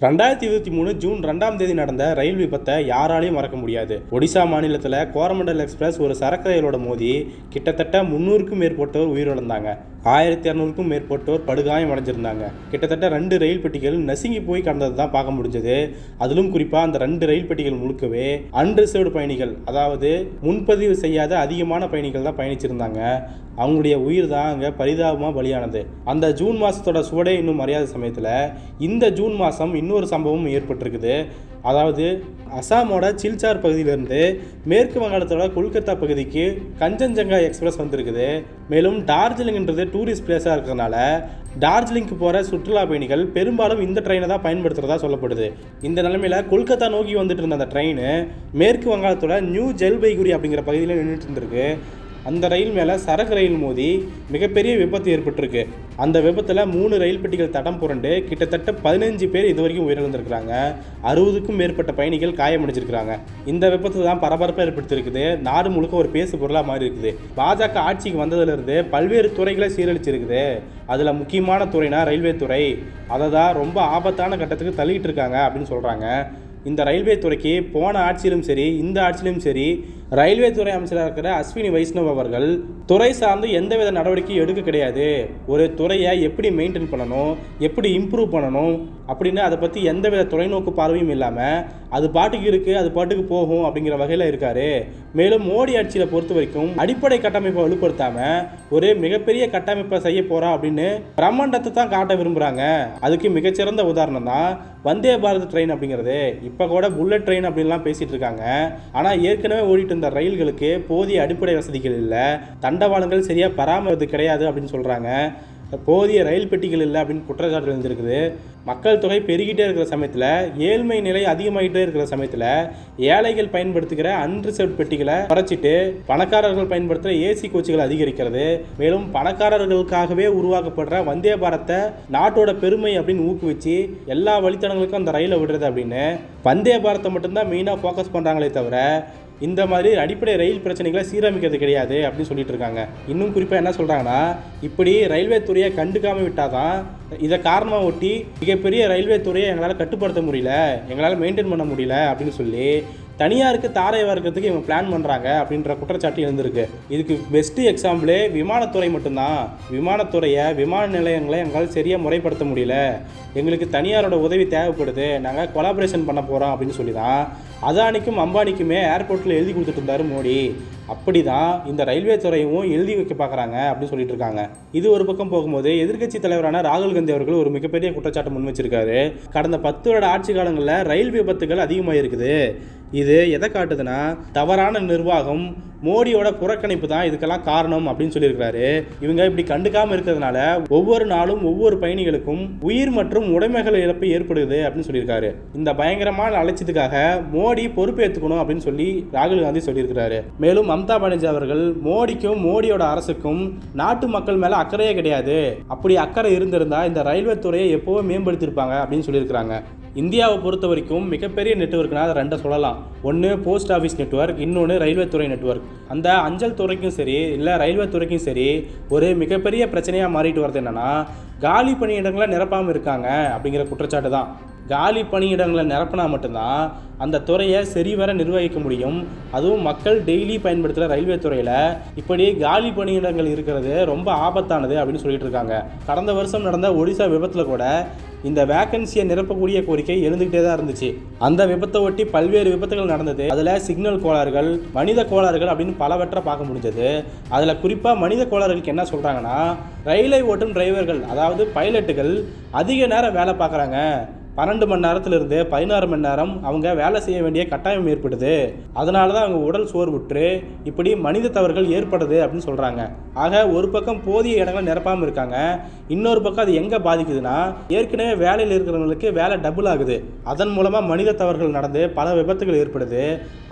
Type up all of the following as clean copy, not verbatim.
2023 June 2ஆம் தேதி நடந்த ரயில் விபத்தை யாராலையும் மறக்க முடியாது. ஒடிசா மாநிலத்தில் கோரமண்டல் எக்ஸ்பிரஸ் ஒரு சரக்கு ரயிலோட மோதி கிட்டத்தட்ட 300க்கும் மேற்பட்டோர் உயிரிழந்தாங்க. 1200க்கும் மேற்பட்டோர் படுகாயம் அடைஞ்சிருந்தாங்க. கிட்டத்தட்ட 2 ரயில் பெட்டிகள் நசுங்கி போய் கடந்தது தான் பார்க்க முடிஞ்சது. அதிலும் குறிப்பாக அந்த 2 ரயில் பெட்டிகள் முழுக்கவே அன்ரிசர்வ்டு பயணிகள், அதாவது முன்பதிவு செய்யாத அதிகமான பயணிகள் தான் பயணிச்சிருந்தாங்க. அவங்களுடைய உயிர் தான் அங்கே பரிதாபமாக பலியானது. அந்த ஜூன் மாதத்தோட சுவடே இன்னும் மறையாத சமயத்தில் இந்த ஜூன் மாதம் இன்னொரு சம்பவம் ஏற்பட்டிருக்குது. அதாவது அசாமோட சில்சார் பகுதியிலிருந்து மேற்கு வங்காளத்தோட கொல்கத்தா பகுதிக்கு கஞ்சன்ஜங்கா எக்ஸ்பிரஸ் வந்திருக்குது. மேலும் டார்ஜிலிங்ன்றது டூரிஸ்ட் பிளேஸாக இருக்கிறதுனால டார்ஜிலிங்க்கு போகிற சுற்றுலா பயணிகள் பெரும்பாலும் இந்த ட்ரெயினை தான் பயன்படுத்துகிறதா சொல்லப்படுது. இந்த நிலைமையில் கொல்கத்தா நோக்கி வந்துட்டு இருந்த அந்த ட்ரெயின் மேற்கு வங்காளத்தோட நியூ ஜல்பைகுரி அப்படிங்கிற பகுதியில் நின்றுட்டு இருந்திருக்கு. அந்த ரயில் மேலே சரக்கு ரயில் மோதி மிகப்பெரிய விபத்து ஏற்பட்டிருக்கு. அந்த விபத்தில் 3 ரயில் பெட்டிகள் தடம் புரண்டு கிட்டத்தட்ட 15 பேர் இது வரைக்கும் உயிரிழந்திருக்கிறாங்க. 60க்கும் மேற்பட்ட பயணிகள் காயமடைஞ்சிருக்கிறாங்க. இந்த விபத்து தான் பரபரப்பை ஏற்படுத்தியிருக்குது. நாடு முழுக்க ஒரு பேசு பொருளாக மாறி இருக்குது. பாஜக ஆட்சிக்கு வந்ததுலேருந்து பல்வேறு துறைகளை சீரழிச்சிருக்குது. அதில் முக்கியமான துறைனா ரயில்வே துறை. அதை தான் ரொம்ப ஆபத்தான கட்டத்துக்கு தள்ளிட்டு இருக்காங்க அப்படின்னு சொல்கிறாங்க. இந்த ரயில்வே துறைக்கு போன ஆட்சியிலும் சரி, இந்த ஆட்சியிலும் சரி, ரயில்வே துறை அமைச்சராக இருக்கிற அஸ்வினி வைஷ்ணவ் அவர்கள் துறை சார்ந்து எந்தவித நடவடிக்கையும் எடுக்க கிடையாது. ஒரு துறையை எப்படி மெயின்டைன் பண்ணணும், எப்படி இம்ப்ரூவ் பண்ணணும் அப்படின்னு அதை பற்றி எந்தவித தொலைநோக்கு பார்வையும் இல்லாமல் அது பாட்டுக்கு இருக்குது, அது பாட்டுக்கு போகும் அப்படிங்கிற வகையில் இருக்கார். மேலும் மோடி ஆட்சியில் பொறுத்த வரைக்கும் அடிப்படை கட்டமைப்பை வலுப்படுத்தாமல் ஒரு மிகப்பெரிய கட்டமைப்பை செய்ய போகிறா அப்படின்னு பிரம்மாண்டத்தை தான் காட்ட விரும்புகிறாங்க. அதுக்கு மிகச்சிறந்த உதாரணம் தான் வந்தே பாரத் ட்ரெயின் அப்படிங்கிறது. இப்போ கூட புல்லட் ட்ரெயின் அப்படின்லாம் பேசிகிட்டு இருக்காங்க. ஆனால் ஏற்கனவே ஓடிட்டு இருந்த ரயில்களுக்கு போதிய அடிப்படை வசதிகள் இல்லை, தண்டவாளங்கள் சரியாக பராமரிப்பு கிடையாது அப்படின்னு சொல்கிறாங்க. போதிய ரயில் பெட்டிகள் இல்லை அப்படின்னு குற்றச்சாட்டு இருந்திருக்குது. மக்கள் தொகை பெருகிட்டே இருக்கிற சமயத்தில், ஏழ்மை நிலை அதிகமாகிட்டே இருக்கிற சமயத்தில் ஏழைகள் பயன்படுத்துகிற அன்ரிசர்வ்ட் பெட்டிகளை குறைச்சிட்டு பணக்காரர்கள் பயன்படுத்துகிற ஏசி கோச்சுகளை அதிகரிக்கிறது. மேலும் பணக்காரர்களுக்காகவே உருவாக்கப்படுற வந்தே பாரத்தை நாட்டோட பெருமை அப்படின்னு ஊக்குவிச்சு எல்லா வழித்தடங்களுக்கும் அந்த ரயிலை விடுறது அப்படின்னு வந்தே பாரத்தை மட்டும்தான் மெயினாக ஃபோக்கஸ் பண்ணுறாங்களே தவிர இந்த மாதிரி அடிப்படை ரயில் பிரச்சனைகளை சீரமைக்கிறது கிடையாது அப்படின்னு சொல்லிட்டு இருக்காங்க. இன்னும் குறிப்பாக என்ன சொல்கிறாங்கன்னா, இப்படி ரயில்வே துறையை கண்டுக்காமல் விட்டால் தான் இதை காரணமாக ஒட்டி மிகப்பெரிய ரயில்வே துறையை எங்களால் கட்டுப்படுத்த முடியல, எங்களால் மெயின்டைன் பண்ண முடியல அப்படின்னு சொல்லி தனியாருக்கு தாரை வார்க்கிறதுக்கு இவங்க பிளான் பண்ணுறாங்க அப்படின்ற குற்றச்சாட்டு எழுந்திருக்கு. இதுக்கு பெஸ்ட்டு எக்ஸாம்பிளே விமானத்துறை மட்டும்தான். விமானத்துறையை, விமான நிலையங்களை எங்களால் சரியாக முறைப்படுத்த முடியல, எங்களுக்கு தனியாரோட உதவி தேவைப்படுது, நாங்கள் கொலாபரேஷன் பண்ண போகிறோம் அப்படின்னு சொல்லி தான் அதானிக்கும் அம்பானிக்குமே ஏர்போர்ட்டில் எழுதி கொடுத்துட்டு இருந்தார் மோடி. அப்படி தான் இந்த ரயில்வே துறையும் எழுதி வைக்க பார்க்குறாங்க அப்படின்னு சொல்லிட்டு இருக்காங்க. இது ஒரு பக்கம் போகும்போது எதிர்க்கட்சி தலைவரான ராகுல் காந்தி அவர்கள் ஒரு மிகப்பெரிய குற்றச்சாட்டு முன் வச்சிருக்காரு. கடந்த 10 வருட ஆட்சி காலங்களில் ரயில் விபத்துகள் அதிகமாக இருக்குது. இது எதை காட்டுதுன்னா தவறான நிர்வாகம், மோடியோட புறக்கணிப்பு தான் இதுக்கெல்லாம் காரணம் அப்படின்னு சொல்லியிருக்கிறாரு. இவங்க இப்படி கண்டுக்காமல் இருக்கிறதுனால ஒவ்வொரு நாளும் ஒவ்வொரு பயணிகளுக்கும் உயிர் மற்றும் உடைமைகள் இழப்பு ஏற்படுது அப்படின்னு சொல்லியிருக்காரு. இந்த பயங்கரமான அலட்சியத்துக்காக மோடி பொறுப்பேற்றுக்கணும் அப்படின்னு சொல்லி ராகுல் காந்தி சொல்லியிருக்கிறாரு. மேலும் மம்தா பானர்ஜி அவர்கள் மோடிக்கும் மோடியோட அரசுக்கும் நாட்டு மக்கள் மேலே அக்கறையே கிடையாது, அப்படி அக்கறை இருந்திருந்தா இந்த ரயில்வே துறையை எப்போவும் மேம்படுத்தியிருப்பாங்க அப்படின்னு சொல்லியிருக்கிறாங்க. இந்தியாவை பொறுத்த வரைக்கும் மிகப்பெரிய நெட்வொர்க்னா அதை 2 சொல்லலாம். ஒன்று போஸ்ட் ஆஃபீஸ் நெட்வொர்க், இன்னொன்று ரயில்வே துறை நெட்வொர்க். அந்த அஞ்சல் துறைக்கும் சரி, இல்லை ரயில்வே துறைக்கும் சரி, ஒரு மிகப்பெரிய பிரச்சனையாக மாறிட்டு வருது என்னென்னா காலி பணியிடங்களை நிரப்பாமல் இருக்காங்க அப்படிங்கிற குற்றச்சாட்டு தான். காலி பணியிடங்களை நிரப்பினா மட்டும்தான் அந்த துறையை சரிவர நிர்வகிக்க முடியும். அதுவும் மக்கள் டெய்லி பயன்படுத்துகிற ரயில்வே துறையில் இப்படி காலி பணியிடங்கள் இருக்கிறது ரொம்ப ஆபத்தானது அப்படின்னு சொல்லிட்டு இருக்காங்க. கடந்த வருஷம் நடந்த ஒடிசா விபத்தில் கூட இந்த வேக்கன்சியை நிரப்பக்கூடிய கோரிக்கை எழுந்துக்கிட்டே தான் இருந்துச்சு. அந்த விபத்தை ஒட்டி பல்வேறு விபத்துகள் நடந்தது. அதில் சிக்னல் கோளாறுகள், மனித கோளாறுகள் அப்படின்னு பலவற்றை பார்க்க முடிஞ்சது. அதில் குறிப்பாக மனித கோளாறுகளுக்கு என்ன சொல்கிறாங்கன்னா, ரயிலை ஓட்டும் டிரைவர்கள், அதாவது பைலட்டுகள் அதிக நேரம் வேலை பார்க்குறாங்க. 12 மணி நேரத்திலிருந்து 16 மணி நேரம் அவங்க வேலை செய்ய வேண்டிய கட்டாயம் ஏற்படுது. அதனால தான் அவங்க உடல் சோர்வுற்று இப்படி மனித தவறுகள் ஏற்படுது அப்படின்னு சொல்கிறாங்க. ஆக ஒரு பக்கம் போதிய இடங்களை நிரப்பாமல் இருக்காங்க, இன்னொரு பக்கம் அது எங்கே பாதிக்குதுன்னா ஏற்கனவே வேலையில் இருக்கிறவங்களுக்கு வேலை டபுள் ஆகுது. அதன் மூலமாக மனித தவறுகள் நடந்து பல விபத்துகள் ஏற்படுது.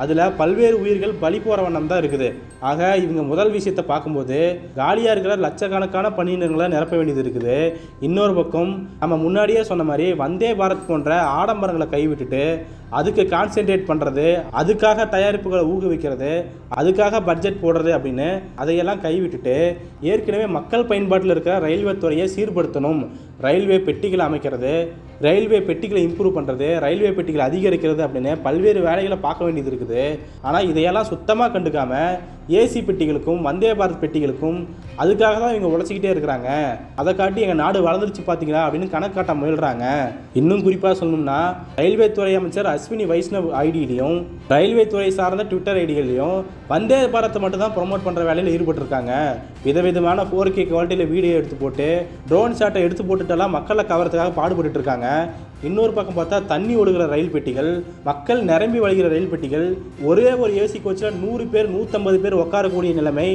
அதில் பல்வேறு உயிர்கள் பலி போகிற வண்ணம் தான் இருக்குது. ஆக இவங்க முதல் விஷயத்தை பார்க்கும்போது காலியாக இருக்கிற லட்சக்கணக்கான பணியிடங்களை நிரப்ப வேண்டியது இருக்குது. இன்னொரு பக்கம் நம்ம முன்னாடியே சொன்ன மாதிரி வந்தே பாரத் போன்ற ஆடம்பரங்களை கைவிட்டுட்டு அதுக்கு கான்சென்ட்ரேட் பண்ணுறது, அதுக்காக தயாரிப்புகளை ஊக்குவிக்கிறது, அதுக்காக பட்ஜெட் போடுறது அப்படின்னு அதையெல்லாம் கைவிட்டுட்டு ஏற்கனவே மக்கள் பயன்பாட்டில் இருக்கிற ரயில்வே துறையை சீர்படுத்தணும், ரயில்வே பெட்டிகளை அமைக்கிறது, ரயில்வே பெட்டிகளை இம்ப்ரூவ் பண்ணுறது, ரயில்வே பெட்டிகளை அதிகரிக்கிறது அப்படின்னு பல்வேறு வேலைகளை பார்க்க வேண்டியது இருக்குது. ஆனால் இதையெல்லாம் சுத்தமாக கண்டுக்காமல் ஏசி பெட்டிகளுக்கும் வந்தே பாரத் பெட்டிகளுக்கும் அதுக்காக தான் இவங்க உழைச்சிக்கிட்டே இருக்கிறாங்க. அதை காட்டி எங்கள் நாடு வளர்ந்துருச்சு பார்த்தீங்களா அப்படின்னு கணக்கு காட்ட முயல்கிறாங்க. இன்னும் குறிப்பாக சொல்லணும்னா ரயில்வே துறை அமைச்சர் அஸ்வினி வைஷ்ணவ் ஐடியிலையும் ரயில்வே துறை சார்ந்த ட்விட்டர் ஐடிகளையும் வந்தே பாரத்தை மட்டும் தான் ப்ரொமோட் பண்ணுற வேலையில் ஈடுபட்டிருக்காங்க. விதவிதமான 4K குவாலிட்டியில் வீடியோ எடுத்து போட்டு ட்ரோன் ஷாட்டை எடுத்து போட்டுட்டெல்லாம் மக்களை கவரத்துக்காக பாடுபட்டு இருக்காங்க. இன்னொரு பக்கம் பார்த்தா தண்ணி ஒழுகிற ரயில் பெட்டிகள், மக்கள் நிரம்பி வழிகிற ரயில் பெட்டிகள், ஒரே ஒரு ஏசி கோச்சில் 100 பேர் 150 பேர் உட்காரக்கூடிய நிலைமை.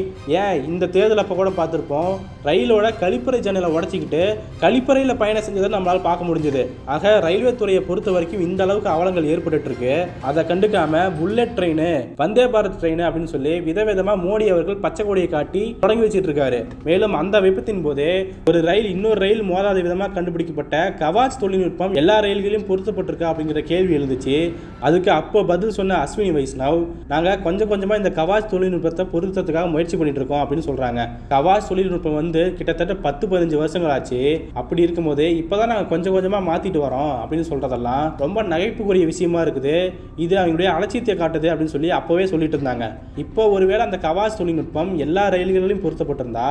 ஏன் இந்த தேர்தல் அப்போ கூட பார்த்துருப்போம், ரயிலோட கழிப்பறை ஜன்னலை உடச்சிக்கிட்டு கழிப்பறையில் பயணம் செஞ்சதை நம்மளால் பார்க்க முடிஞ்சது. ஆக ரயில்வே துறையை பொறுத்த வரைக்கும் இந்த அளவுக்கு அவலங்கள் ஏற்பட்டு இருக்கு. அதை கண்டுக்காம bullet train, Vande Bharat train அப்படின்னு சொல்லி விதவிதமாக மோடி அவர்கள் பச்சை கொடியை காட்டி தொடங்கி வச்சிட்டு இருக்காரு. மேலும் அந்த விபத்தின் போதே ஒரு ரயில் இன்னொரு ரயில் மோதாத விதமாக கண்டுபிடிக்கப்பட்ட கவாச் தொழில்நுட்பம் எல்லா ரயில்களையும் பொருத்தப்பட்டிருக்கா அப்படிங்கிற கேள்வி எழுந்துச்சு. அதுக்கு அப்போ பதில் சொன்ன அஸ்வினி வைஷ்ணவ், நாங்கள் கொஞ்சம் கொஞ்சமாக இந்த கவாச் தொழில்நுட்பத்தை பொருத்தத்துக்காக முயற்சி பண்ணிட்டு இருக்கோம் அப்படின்னு சொல்றாங்க. கவாச் தொழில்நுட்பம் வந்து கிட்டத்தட்ட 10-15 வருஷங்கள் ஆச்சு. அப்படி இருக்கும்போது இப்போதான் நாங்கள் கொஞ்சம் கொஞ்சமாக மாத்திட்டு வரோம் அப்படின்னு சொல்றதெல்லாம் ரொம்ப நகைப்புக்குரிய விஷயமா இருக்குது. இது அவங்களுடைய அலட்சியத்தை காட்டுது அப்படின்னு சொல்லி அப்போவே சொல்லிட்டு இருந்தாங்க. இப்போ ஒருவேளை அந்த கவாச் தொழில்நுட்பம் எல்லா ரயில்களிலும் பொருத்தப்பட்டிருந்தா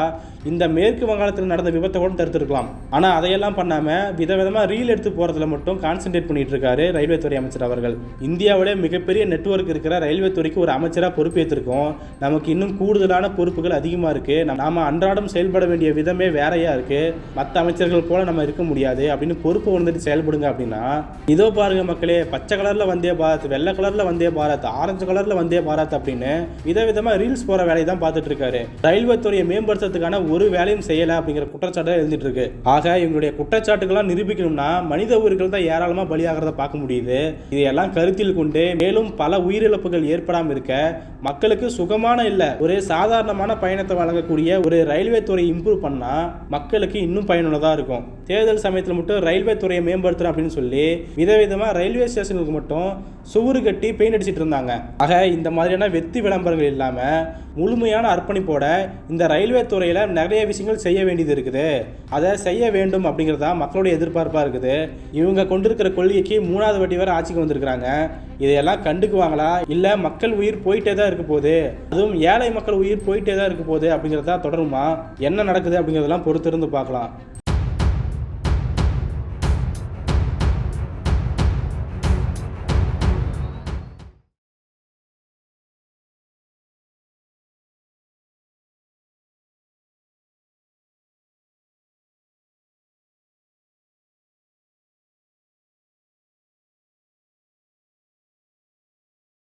இந்த மேற்கு வங்காளத்தில் நடந்த விபத்தை கூட தடுத்திருக்கலாம். ஆனால் அதையெல்லாம் பண்ணாமல் விதவிதமாக ரீல் எடுத்து போகிறதுல மட்டும் கான்சென்ட்ரேட் பண்ணிட்டு இருக்காரு ரயில்வே துறை அமைச்சர் அவர்கள். இந்தியாவிலே மிகப்பெரிய நெட்வொர்க் இருக்கிற ரயில்வே துறைக்கு ஒரு அமைச்சராக பொறுப்பேற்றிருக்கோம். நமக்கு இன்னும் கூடுதலான பொறுப்புகள் அதிகமாக இருக்கு. நாம அன்றாடம் செயல்பட வேண்டிய விதமே வேறையா இருக்கு. மற்ற அமைச்சர்கள் போல நம்ம இருக்க முடியாது அப்படின்னு பொறுப்பு உணர்ந்துட்டு செயல்படுங்க அப்படின்னா, இதோ பாருங்க மக்களே, பச்சை கலர்ல வந்தே பாரத், வெள்ளை கலர்ல வந்தே பாரத், ஆரஞ்சு கலர்ல வந்தே பாரத் அப்படின்னு விதவிதமா ரீல்ஸ் போற வேலையை தான் பார்த்துட்டு இருக்காரு. ரயில்வே துறையை மேம்படுத்துறதுக்கான ஒரு வேலையும் செய்யல அப்படிங்கிற குற்றச்சாட்டு எழுதிட்டு இருக்கு. ஆக இவங்களுடைய குற்றச்சாட்டுகள்லாம் நிரூபிக்கணும்னா மனித உயிர்கள் தான் ஏராளமாக பலியாகிறத பார்க்க முடியுது. இதையெல்லாம் கருத்தில் கொண்டு மேலும் பல உயிரிழப்புகள் ஏற்படாமல் இருக்க மக்களுக்கு சுகமான இல்லை ஒரு சாதாரணமான பயணத்தை வழங்கக்கூடிய ஒரு ரயில்வே துறை இம்ப்ரூவ் பண்ணா மக்களுக்கு இன்னும் பயனுள்ளதாக இருக்கும். தேர்தல் சமயத்தில் மட்டும் ரயில்வே துறையை மேம்படுத்துறோம் அப்படின்னு சொல்லி விதவிதமாக ரயில்வே ஸ்டேஷனுக்கு மட்டும் சுவரு கட்டி பெயிண்ட் அடிச்சிட்டு இருந்தாங்க. ஆக இந்த மாதிரியான வெற்றி விளம்பரங்கள் இல்லாமல் முழுமையான அர்ப்பணிப்போட இந்த ரயில்வே துறையில் நிறைய விஷயங்கள் செய்ய வேண்டியது இருக்குது. அதை செய்ய வேண்டும் அப்படிங்கிறதா மக்களுடைய எதிர்பார்ப்பாக இருக்குது. இவங்க கொண்டிருக்கிற கொள்கைக்கு 3வது வாட்டி வரை ஆட்சிக்கு வந்திருக்கிறாங்க. இதையெல்லாம் கண்டுக்குவாங்களா, இல்லை மக்கள் உயிர் போயிட்டே தான் இருக்க போகுது, அதுவும் ஏழை மக்கள் உயிர் போயிட்டே தான் இருக்க போகுது அப்படிங்கிறதா தொடருமா, என்ன நடக்குது அப்படிங்கிறதெல்லாம் பொறுத்திருந்து பார்க்கலாம்.